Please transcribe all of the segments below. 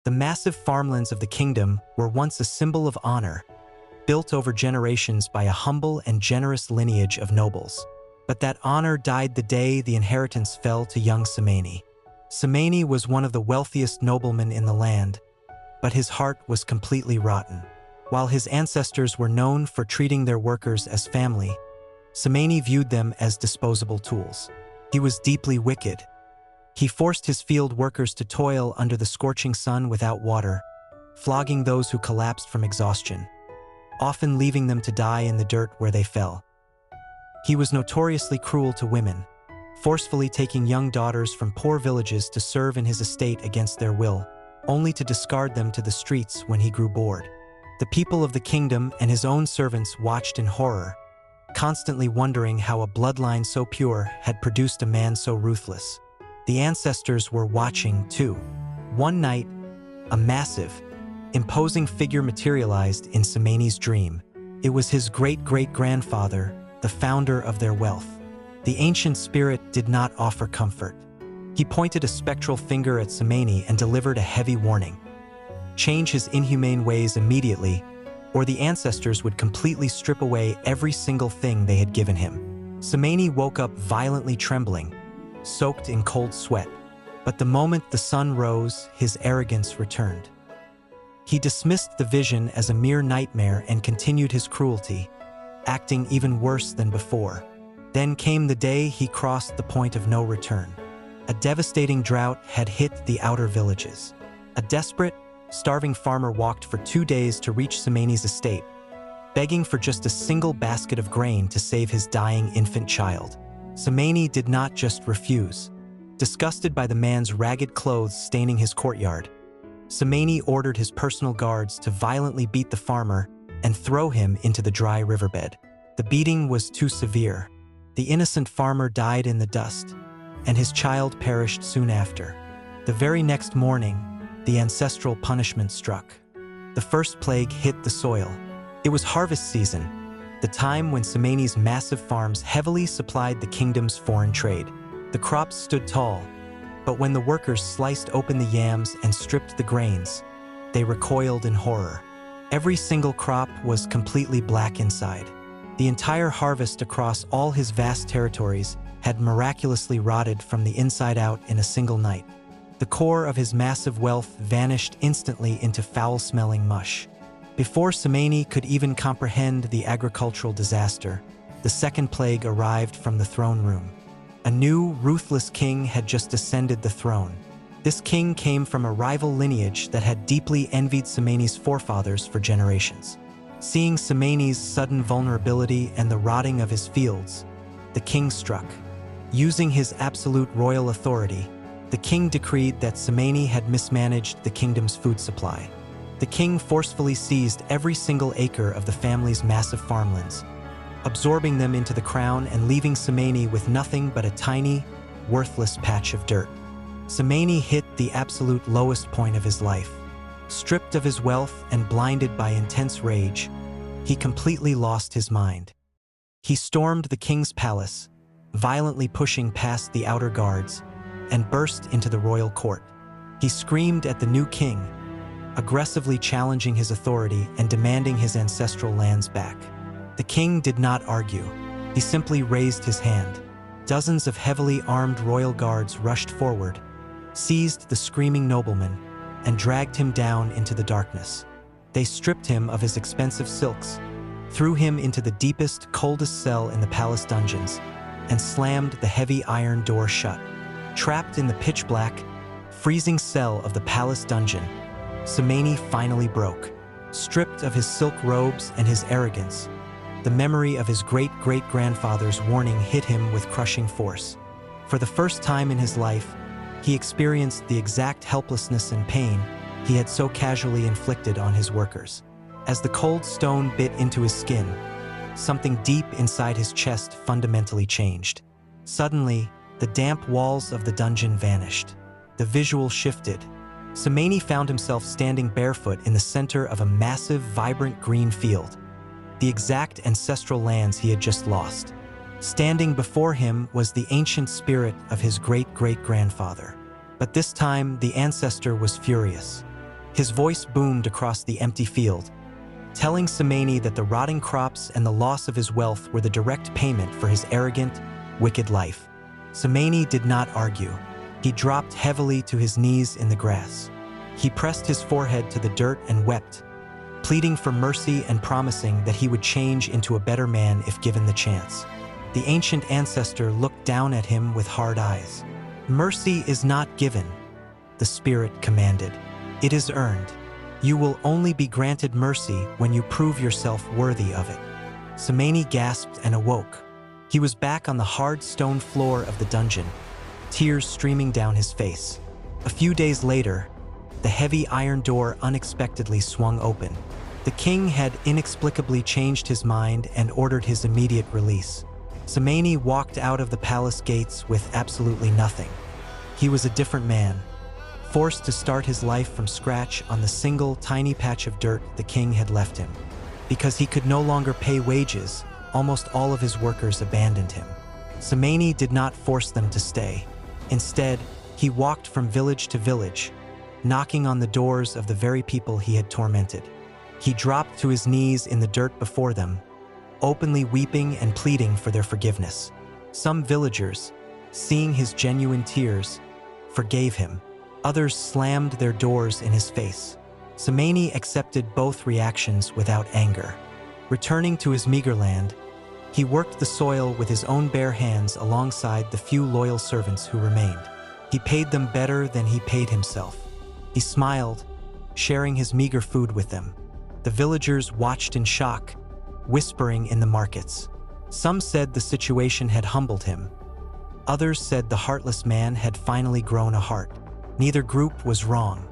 The massive farmlands of the kingdom were once a symbol of honor, built over generations by a humble and generous lineage of nobles. But that honor died the day the inheritance fell to young Simane. Simane was one of the wealthiest noblemen in the land, but his heart was completely rotten. While his ancestors were known for treating their workers as family, Simane viewed them as disposable tools. He was deeply wicked. He forced his field workers to toil under the scorching sun without water, flogging those who collapsed from exhaustion, often leaving them to die in the dirt where they fell. He was notoriously cruel to women, forcefully taking young daughters from poor villages to serve in his estate against their will, only to discard them to the streets when he grew bored. The people of the kingdom and his own servants watched in horror, constantly wondering how a bloodline so pure had produced a man so ruthless. The ancestors were watching, too. One night, a massive, imposing figure materialized in Simane's dream. It was his great-great-grandfather, the founder of their wealth. The ancient spirit did not offer comfort. He pointed a spectral finger at Simane and delivered a heavy warning. Change his inhumane ways immediately, or the ancestors would completely strip away every single thing they had given him. Simane woke up violently trembling, soaked in cold sweat. But the moment the sun rose, his arrogance returned. He dismissed the vision as a mere nightmare and continued his cruelty, acting even worse than before. Then came the day he crossed the point of no return. A devastating drought had hit the outer villages. A desperate, starving farmer walked for 2 days to reach Simane's estate, begging for just a single basket of grain to save his dying infant child. Simane did not just refuse. Disgusted by the man's ragged clothes staining his courtyard, Simane ordered his personal guards to violently beat the farmer and throw him into the dry riverbed. The beating was too severe. The innocent farmer died in the dust, and his child perished soon after. The very next morning, the ancestral punishment struck. The first plague hit the soil. It was harvest season, the time when Simane's massive farms heavily supplied the kingdom's foreign trade. The crops stood tall, but when the workers sliced open the yams and stripped the grains, they recoiled in horror. Every single crop was completely black inside. The entire harvest across all his vast territories had miraculously rotted from the inside out in a single night. The core of his massive wealth vanished instantly into foul-smelling mush. Before Simane could even comprehend the agricultural disaster, the second plague arrived from the throne room. A new, ruthless king had just ascended the throne. This king came from a rival lineage that had deeply envied Simane's forefathers for generations. Seeing Simane's sudden vulnerability and the rotting of his fields, the king struck. Using his absolute royal authority, the king decreed that Simane had mismanaged the kingdom's food supply. The king forcefully seized every single acre of the family's massive farmlands, absorbing them into the crown and leaving Simane with nothing but a tiny, worthless patch of dirt. Simane hit the absolute lowest point of his life. Stripped of his wealth and blinded by intense rage, he completely lost his mind. He stormed the king's palace, violently pushing past the outer guards, and burst into the royal court. He screamed at the new king, aggressively challenging his authority and demanding his ancestral lands back. The king did not argue. He simply raised his hand. Dozens of heavily armed royal guards rushed forward, seized the screaming nobleman, and dragged him down into the darkness. They stripped him of his expensive silks, threw him into the deepest, coldest cell in the palace dungeons, and slammed the heavy iron door shut. Trapped in the pitch-black, freezing cell of the palace dungeon, Simane finally broke. Stripped of his silk robes and his arrogance, the memory of his great-great-grandfather's warning hit him with crushing force. For the first time in his life, he experienced the exact helplessness and pain he had so casually inflicted on his workers. As the cold stone bit into his skin, something deep inside his chest fundamentally changed. Suddenly, the damp walls of the dungeon vanished. The visual shifted. Simane found himself standing barefoot in the center of a massive, vibrant green field, the exact ancestral lands he had just lost. Standing before him was the ancient spirit of his great-great-grandfather. But this time, the ancestor was furious. His voice boomed across the empty field, telling Simane that the rotting crops and the loss of his wealth were the direct payment for his arrogant, wicked life. Simane did not argue. He dropped heavily to his knees in the grass. He pressed his forehead to the dirt and wept, pleading for mercy and promising that he would change into a better man if given the chance. The ancient ancestor looked down at him with hard eyes. "Mercy is not given," the spirit commanded. "It is earned. You will only be granted mercy when you prove yourself worthy of it." Simane gasped and awoke. He was back on the hard stone floor of the dungeon, tears streaming down his face. A few days later, the heavy iron door unexpectedly swung open. The king had inexplicably changed his mind and ordered his immediate release. Simane walked out of the palace gates with absolutely nothing. He was a different man, forced to start his life from scratch on the single tiny patch of dirt the king had left him. Because he could no longer pay wages, almost all of his workers abandoned him. Simane did not force them to stay. Instead, he walked from village to village, knocking on the doors of the very people he had tormented. He dropped to his knees in the dirt before them, openly weeping and pleading for their forgiveness. Some villagers, seeing his genuine tears, forgave him. Others slammed their doors in his face. Simane accepted both reactions without anger. Returning to his meager land, he worked the soil with his own bare hands alongside the few loyal servants who remained. He paid them better than he paid himself. He smiled, sharing his meager food with them. The villagers watched in shock, whispering in the markets. Some said the situation had humbled him. Others said the heartless man had finally grown a heart. Neither group was wrong.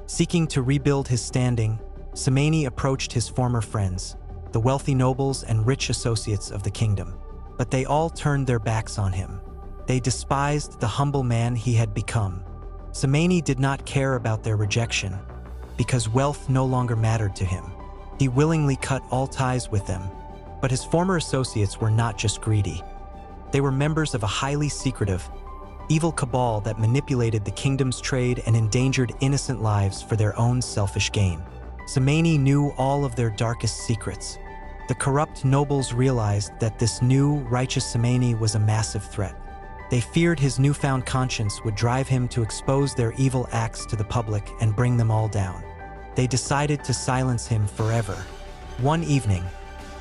Seeking to rebuild his standing, Simane approached his former friends, the wealthy nobles and rich associates of the kingdom. But they all turned their backs on him. They despised the humble man he had become. Simane did not care about their rejection, because wealth no longer mattered to him. He willingly cut all ties with them. But his former associates were not just greedy. They were members of a highly secretive, evil cabal that manipulated the kingdom's trade and endangered innocent lives for their own selfish gain. Simane knew all of their darkest secrets. The corrupt nobles realized that this new, righteous Simane was a massive threat. They feared his newfound conscience would drive him to expose their evil acts to the public and bring them all down. They decided to silence him forever. One evening,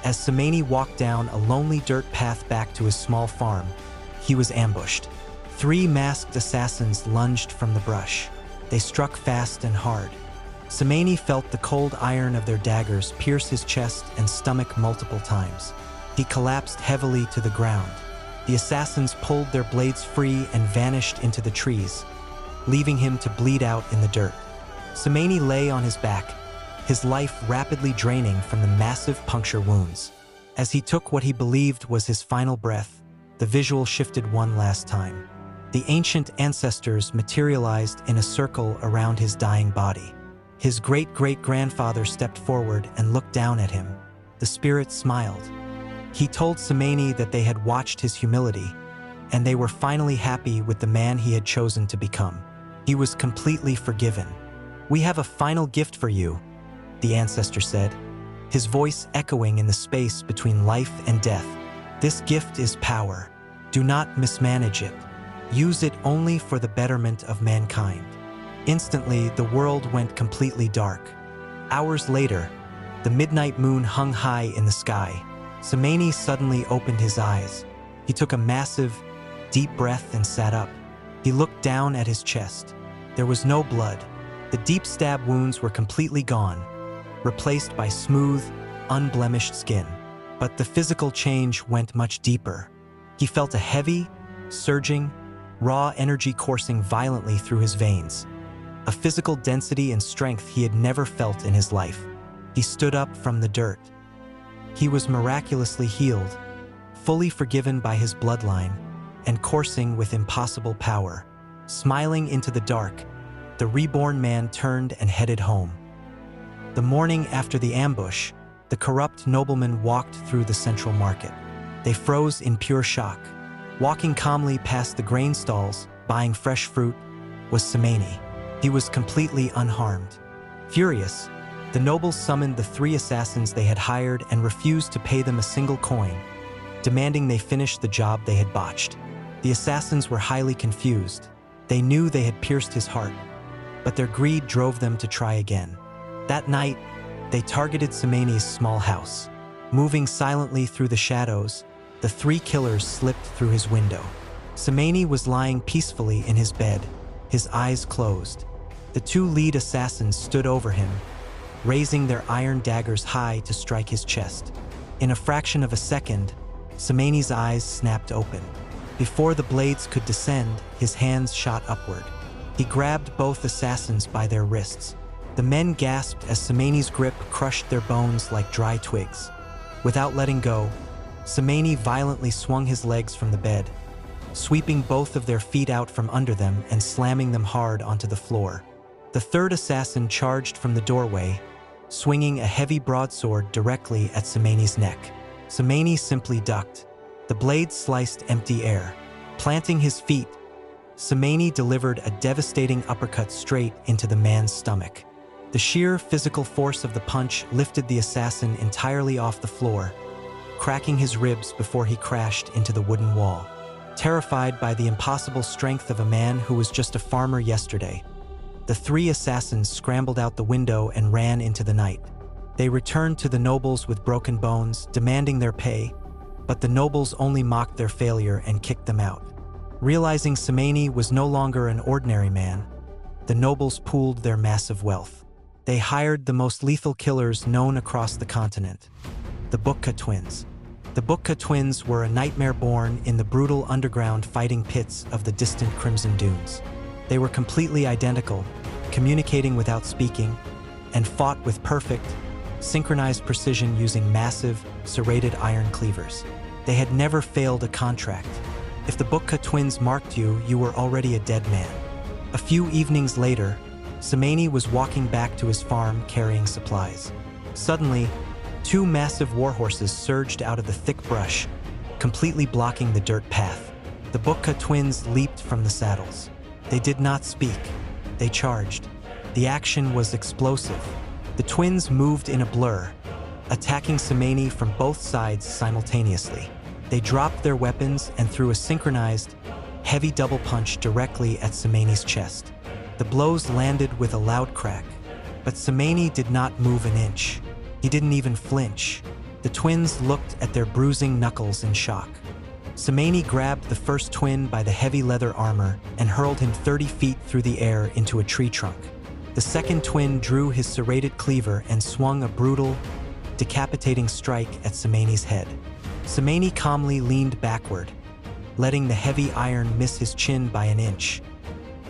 as Simane walked down a lonely dirt path back to his small farm, he was ambushed. 3 masked assassins lunged from the brush. They struck fast and hard. Simane felt the cold iron of their daggers pierce his chest and stomach multiple times. He collapsed heavily to the ground. The assassins pulled their blades free and vanished into the trees, leaving him to bleed out in the dirt. Simane lay on his back, his life rapidly draining from the massive puncture wounds. As he took what he believed was his final breath, the visual shifted one last time. The ancient ancestors materialized in a circle around his dying body. His great-great-grandfather stepped forward and looked down at him. The spirit smiled. He told Simane that they had watched his humility, and they were finally happy with the man he had chosen to become. He was completely forgiven. "We have a final gift for you," the ancestor said, his voice echoing in the space between life and death. "This gift is power. Do not mismanage it. Use it only for the betterment of mankind." Instantly, the world went completely dark. Hours later, the midnight moon hung high in the sky. Simane suddenly opened his eyes. He took a massive, deep breath and sat up. He looked down at his chest. There was no blood. The deep stab wounds were completely gone, replaced by smooth, unblemished skin. But the physical change went much deeper. He felt a heavy, surging, raw energy coursing violently through his veins, a physical density and strength he had never felt in his life. He stood up from the dirt. He was miraculously healed, fully forgiven by his bloodline, and coursing with impossible power. Smiling into the dark, the reborn man turned and headed home. The morning after the ambush, the corrupt nobleman walked through the central market. They froze in pure shock. Walking calmly past the grain stalls, buying fresh fruit, was Simane. He was completely unharmed. Furious, the nobles summoned the 3 assassins they had hired and refused to pay them a single coin, demanding they finish the job they had botched. The assassins were highly confused. They knew they had pierced his heart, but their greed drove them to try again. That night, they targeted Simane's small house. Moving silently through the shadows, the 3 killers slipped through his window. Simane was lying peacefully in his bed, his eyes closed. The 2 lead assassins stood over him, raising their iron daggers high to strike his chest. In a fraction of a second, Simane's eyes snapped open. Before the blades could descend, his hands shot upward. He grabbed both assassins by their wrists. The men gasped as Simane's grip crushed their bones like dry twigs. Without letting go, Simane violently swung his legs from the bed, sweeping both of their feet out from under them and slamming them hard onto the floor. The 3rd assassin charged from the doorway, swinging a heavy broadsword directly at Simane's neck. Simane simply ducked. The blade sliced empty air. Planting his feet, Simane delivered a devastating uppercut straight into the man's stomach. The sheer physical force of the punch lifted the assassin entirely off the floor, cracking his ribs before he crashed into the wooden wall. Terrified by the impossible strength of a man who was just a farmer yesterday, the 3 assassins scrambled out the window and ran into the night. They returned to the nobles with broken bones, demanding their pay, but the nobles only mocked their failure and kicked them out. Realizing Simane was no longer an ordinary man, the nobles pooled their massive wealth. They hired the most lethal killers known across the continent, the Bukka twins. The Bukka twins were a nightmare born in the brutal underground fighting pits of the distant Crimson Dunes. They were completely identical, communicating without speaking, and fought with perfect, synchronized precision using massive, serrated iron cleavers. They had never failed a contract. If the Bukka twins marked you, you were already a dead man. A few evenings later, Simane was walking back to his farm carrying supplies. Suddenly, 2 massive warhorses surged out of the thick brush, completely blocking the dirt path. The Bukka twins leaped from the saddles. They did not speak. They charged. The action was explosive. The twins moved in a blur, attacking Simane from both sides simultaneously. They dropped their weapons and threw a synchronized, heavy double punch directly at Simane's chest. The blows landed with a loud crack, but Simane did not move an inch. He didn't even flinch. The twins looked at their bruising knuckles in shock. Simane grabbed the first twin by the heavy leather armor and hurled him 30 feet through the air into a tree trunk. The second twin drew his serrated cleaver and swung a brutal, decapitating strike at Simane's head. Simane calmly leaned backward, letting the heavy iron miss his chin by an inch.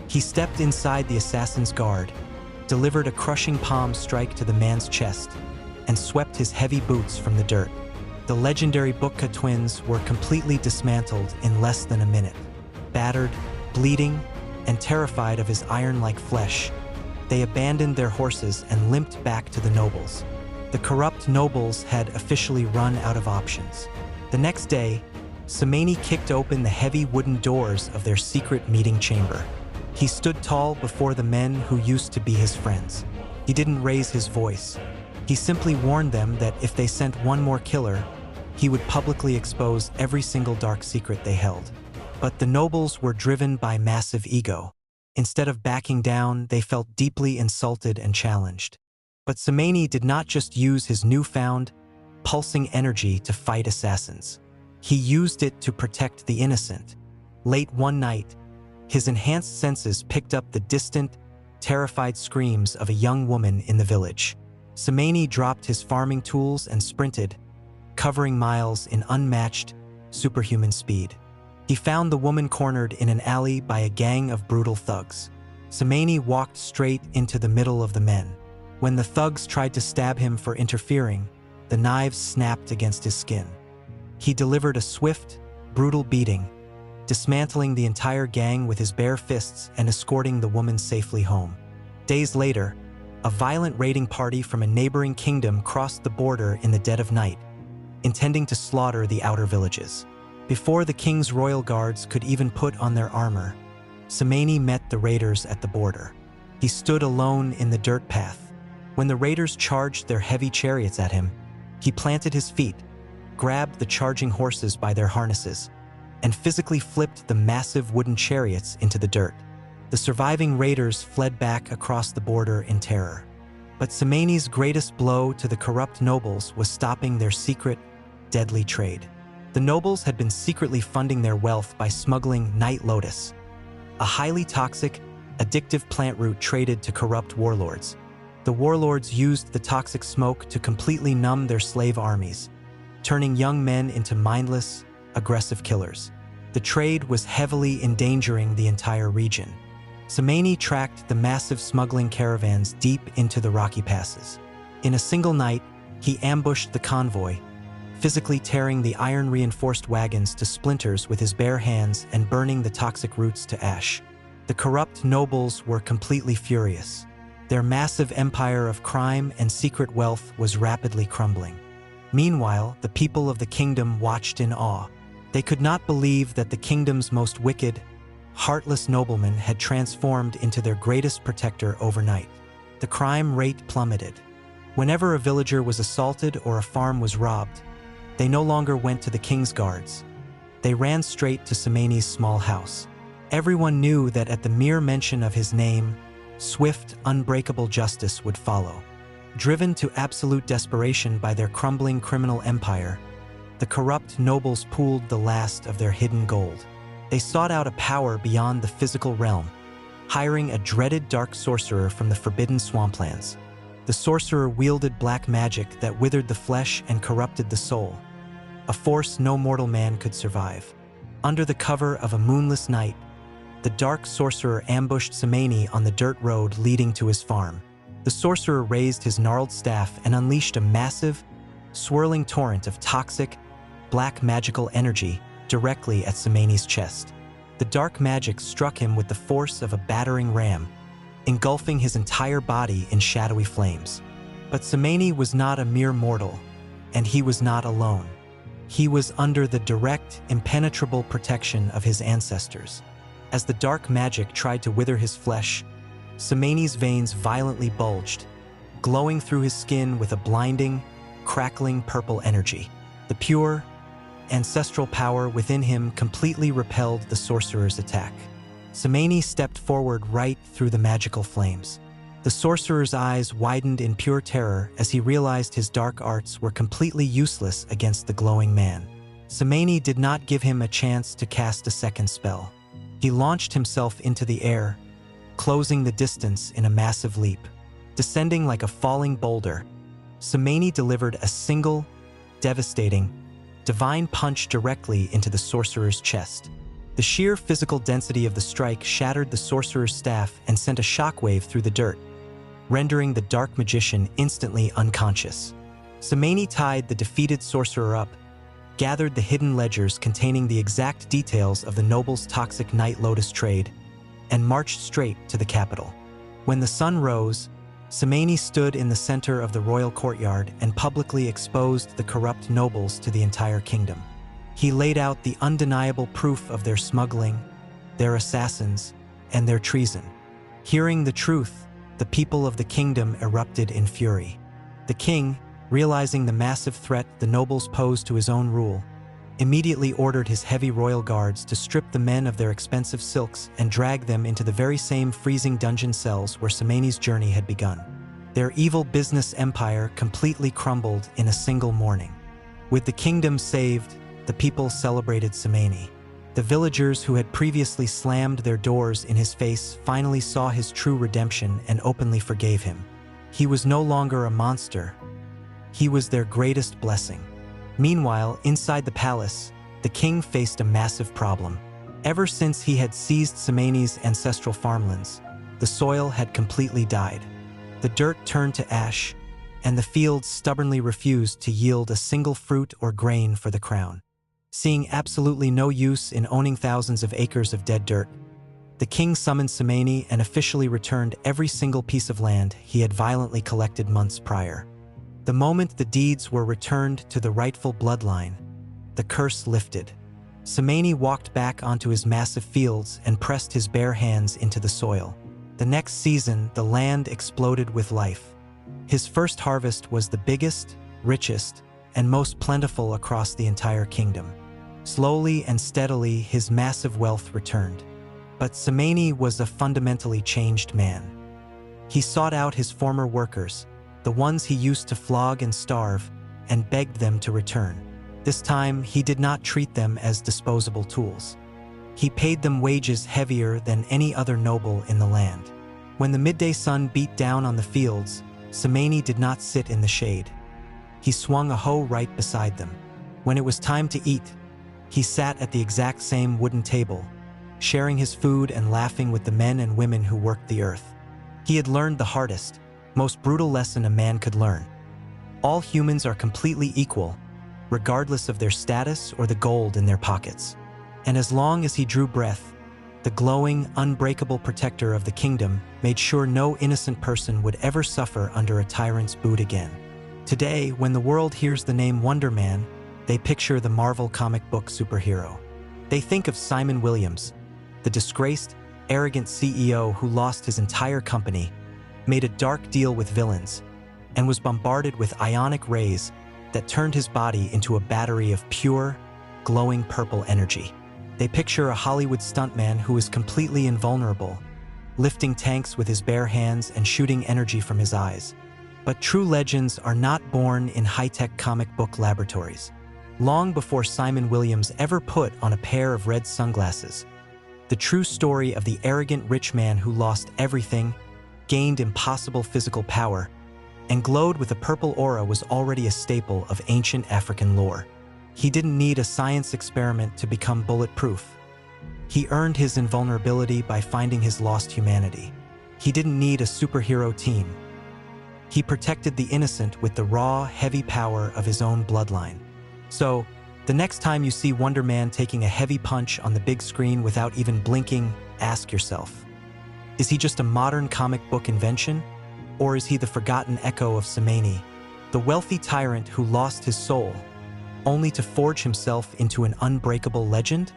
He stepped inside the assassin's guard, delivered a crushing palm strike to the man's chest, and swept his heavy boots from the dirt. The legendary Bukka twins were completely dismantled in less than a minute. Battered, bleeding, and terrified of his iron-like flesh, they abandoned their horses and limped back to the nobles. The corrupt nobles had officially run out of options. The next day, Simane kicked open the heavy wooden doors of their secret meeting chamber. He stood tall before the men who used to be his friends. He didn't raise his voice. He simply warned them that if they sent one more killer, he would publicly expose every single dark secret they held. But the nobles were driven by massive ego. Instead of backing down, they felt deeply insulted and challenged. But Simane did not just use his newfound, pulsing energy to fight assassins. He used it to protect the innocent. Late one night, his enhanced senses picked up the distant, terrified screams of a young woman in the village. Simane dropped his farming tools and sprinted, covering miles in unmatched, superhuman speed. He found the woman cornered in an alley by a gang of brutal thugs. Simane walked straight into the middle of the men. When the thugs tried to stab him for interfering, the knives snapped against his skin. He delivered a swift, brutal beating, dismantling the entire gang with his bare fists and escorting the woman safely home. Days later, a violent raiding party from a neighboring kingdom crossed the border in the dead of night, intending to slaughter the outer villages. Before the king's royal guards could even put on their armor, Simane met the raiders at the border. He stood alone in the dirt path, When the raiders charged their heavy chariots at him, he planted his feet, grabbed the charging horses by their harnesses, and physically flipped the massive wooden chariots into the dirt. The surviving raiders fled back across the border in terror. But Simane's greatest blow to the corrupt nobles was stopping their secret, deadly trade. The nobles had been secretly funding their wealth by smuggling night lotus, a highly toxic, addictive plant root traded to corrupt warlords. The warlords used the toxic smoke to completely numb their slave armies, turning young men into mindless, aggressive killers. The trade was heavily endangering the entire region. Simane tracked the massive smuggling caravans deep into the rocky passes. In a single night, he ambushed the convoy, physically tearing the iron-reinforced wagons to splinters with his bare hands and burning the toxic roots to ash. The corrupt nobles were completely furious. Their massive empire of crime and secret wealth was rapidly crumbling. Meanwhile, the people of the kingdom watched in awe. They could not believe that the kingdom's most wicked, heartless nobleman had transformed into their greatest protector overnight. The crime rate plummeted. Whenever a villager was assaulted or a farm was robbed, they no longer went to the king's guards. They ran straight to Simane's small house. Everyone knew that at the mere mention of his name, swift, unbreakable justice would follow. Driven to absolute desperation by their crumbling criminal empire, the corrupt nobles pooled the last of their hidden gold. They sought out a power beyond the physical realm, hiring a dreaded dark sorcerer from the forbidden swamplands. The sorcerer wielded black magic that withered the flesh and corrupted the soul, a force no mortal man could survive. Under the cover of a moonless night, the dark sorcerer ambushed Simane on the dirt road leading to his farm. The sorcerer raised his gnarled staff and unleashed a massive, swirling torrent of toxic, black magical energy directly at Simane's chest. The dark magic struck him with the force of a battering ram, engulfing his entire body in shadowy flames. But Simane was not a mere mortal, and he was not alone. He was under the direct, impenetrable protection of his ancestors. As the dark magic tried to wither his flesh, Simane's veins violently bulged, glowing through his skin with a blinding, crackling purple energy. The pure, ancestral power within him completely repelled the sorcerer's attack. Simane stepped forward right through the magical flames. The sorcerer's eyes widened in pure terror as he realized his dark arts were completely useless against the glowing man. Simane did not give him a chance to cast a second spell. He launched himself into the air, closing the distance in a massive leap. Descending like a falling boulder, Simane delivered a single, devastating, divine punch directly into the sorcerer's chest. The sheer physical density of the strike shattered the sorcerer's staff and sent a shockwave through the dirt, rendering the dark magician instantly unconscious. Simane tied the defeated sorcerer up, gathered the hidden ledgers containing the exact details of the noble's toxic night lotus trade, and marched straight to the capital. When the sun rose, Simane stood in the center of the royal courtyard and publicly exposed the corrupt nobles to the entire kingdom. He laid out the undeniable proof of their smuggling, their assassins, and their treason. Hearing the truth, the people of the kingdom erupted in fury. The king, realizing the massive threat the nobles posed to his own rule, immediately ordered his heavy royal guards to strip the men of their expensive silks and drag them into the very same freezing dungeon cells where Simane's journey had begun. Their evil business empire completely crumbled in a single morning. With the kingdom saved, the people celebrated Simane. The villagers who had previously slammed their doors in his face finally saw his true redemption and openly forgave him. He was no longer a monster. He was their greatest blessing. Meanwhile, inside the palace, the king faced a massive problem. Ever since he had seized Simane's ancestral farmlands, the soil had completely died. The dirt turned to ash, and the fields stubbornly refused to yield a single fruit or grain for the crown. Seeing absolutely no use in owning thousands of acres of dead dirt, the king summoned Simane and officially returned every single piece of land he had violently collected months prior. The moment the deeds were returned to the rightful bloodline, the curse lifted. Simane walked back onto his massive fields and pressed his bare hands into the soil. The next season, the land exploded with life. His first harvest was the biggest, richest, and most plentiful across the entire kingdom. Slowly and steadily, his massive wealth returned. But Simane was a fundamentally changed man. He sought out his former workers, the ones he used to flog and starve, and begged them to return. This time, he did not treat them as disposable tools. He paid them wages heavier than any other noble in the land. When the midday sun beat down on the fields, Simane did not sit in the shade. He swung a hoe right beside them. When it was time to eat, he sat at the exact same wooden table, sharing his food and laughing with the men and women who worked the earth. He had learned the hardest, most brutal lesson a man could learn. All humans are completely equal, regardless of their status or the gold in their pockets. And as long as he drew breath, the glowing, unbreakable protector of the kingdom made sure no innocent person would ever suffer under a tyrant's boot again. Today, when the world hears the name Wonderman, they picture the Marvel comic book superhero. They think of Simon Williams, the disgraced, arrogant CEO who lost his entire company, made a dark deal with villains, and was bombarded with ionic rays that turned his body into a battery of pure, glowing purple energy. They picture a Hollywood stuntman who is completely invulnerable, lifting tanks with his bare hands and shooting energy from his eyes. But true legends are not born in high-tech comic book laboratories. Long before Simon Williams ever put on a pair of red sunglasses, the true story of the arrogant rich man who lost everything, gained impossible physical power, and glowed with a purple aura was already a staple of ancient African lore. He didn't need a science experiment to become bulletproof. He earned his invulnerability by finding his lost humanity. He didn't need a superhero team. He protected the innocent with the raw, heavy power of his own bloodline. So, the next time you see Wonderman taking a heavy punch on the big screen without even blinking, ask yourself, is he just a modern comic book invention? Or is he the forgotten echo of Simane, the wealthy tyrant who lost his soul, only to forge himself into an unbreakable legend?